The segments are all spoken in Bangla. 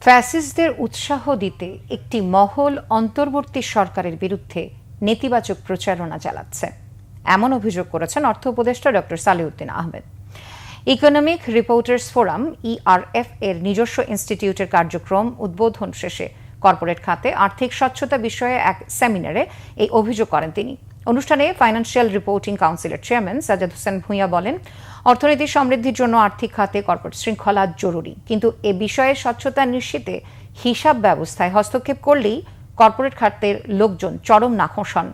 ফ্যাসিস্টদের উৎসাহ দিতে একটি মহল অন্তর্বর্তী সরকারের বিরুদ্ধে নেতিবাচক প্রচারণা চালাচ্ছে, এমন অভিযোগ করেছেন অর্থ উপদেষ্টা doctor Salehuddin Ahmed. Economic reporters forum ERF এর নিজস্ব ইনস্টিটিউটের কার্যক্রম উদ্বোধন শেষে কর্পোরেট খাতে আর্থিক স্বচ্ছতা বিষয়ে এক সেমিনারে এই অভিযোগ করেন তিনি। অনুষ্ঠানে ফাইন্যান্সিয়াল রিপোর্টিং কাউন্সিলের চেয়ারম্যান সাজ্জাদ হোসেন ভূঁইয়া বলেন, অর্থনীতির সমৃদ্ধির জন্য আর্থিক খাতে কর্পোরেট শৃঙ্খলা জরুরি, কিন্তু এ বিষয়ে স্বচ্ছতা নিশ্চিতে হিসাব ব্যবস্থায় হস্তক্ষেপ করলেই কর্পোরেট খাতের লোকজন চরম নাখোশ হন।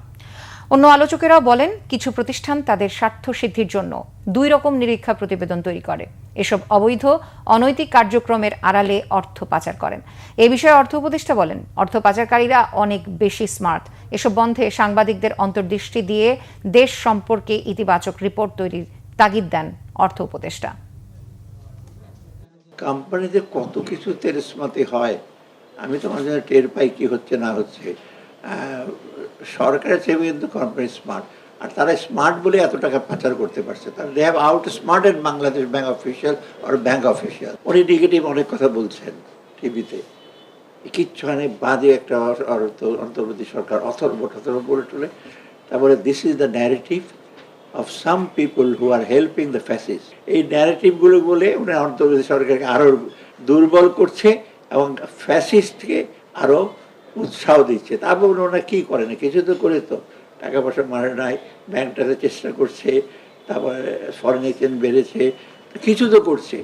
অন্য আলোচকেরাও বলেন, কিছু প্রতিষ্ঠান তাদের স্বার্থ সিদ্ধির জন্য দুই রকম নিরীক্ষা প্রতিবেদন তৈরি করে, এসব অবৈধ অনৈতিক কার্যক্রমের আড়ালে অর্থ পাচার করেন। এ বিষয়ে অর্থ উপদেষ্টা বলেন, অর্থ পাচারকারীরা অনেক বেশি স্মার্ট, এসব বন্ধে সাংবাদিকদের অন্তর্দৃষ্টি দিয়ে দেশ সম্পর্কে ইতিবাচক রিপোর্ট তৈরির তাগিদ দেন অর্থ উপদেষ্টা। কোম্পানিতে কত কিছু তেরেসমাতি হয়, আমি তো মাঝে টের পাই কি হচ্ছে না হচ্ছে। সরকারের চেয়ে কিন্তু কোম্পানি স্মার্ট, আর তারা স্মার্ট বলে এত টাকা পাচার করতে পারছে। তারা they have outsmarted Bangladesh bank official আর ব্যাংক অফিসিয়াল। উনি নেগেটিভ অনেক কথা বলছেন টিভিতে, কিচ্ছু মানে বাজে একটা অন্তর্বর্তী সরকার অথর্ব বলে টলে। তারপরে this is the narrative of some people who are helping the fascists. এই ন্যারেটিভগুলো বলে উনি অন্তর্বর্তী সরকারকে আরও দুর্বল করছে এবং ফ্যাসিস্টকে আরও উৎসাহ দিচ্ছে। তারপর ওনারা কী করে না, কিছু তো করে, তো টাকা পয়সা মারে নাই, ব্যাংকটাতে চেষ্টা করছে, তারপরে ফরেন এক্সচেঞ্জ বেড়েছে, কিছু তো করছে।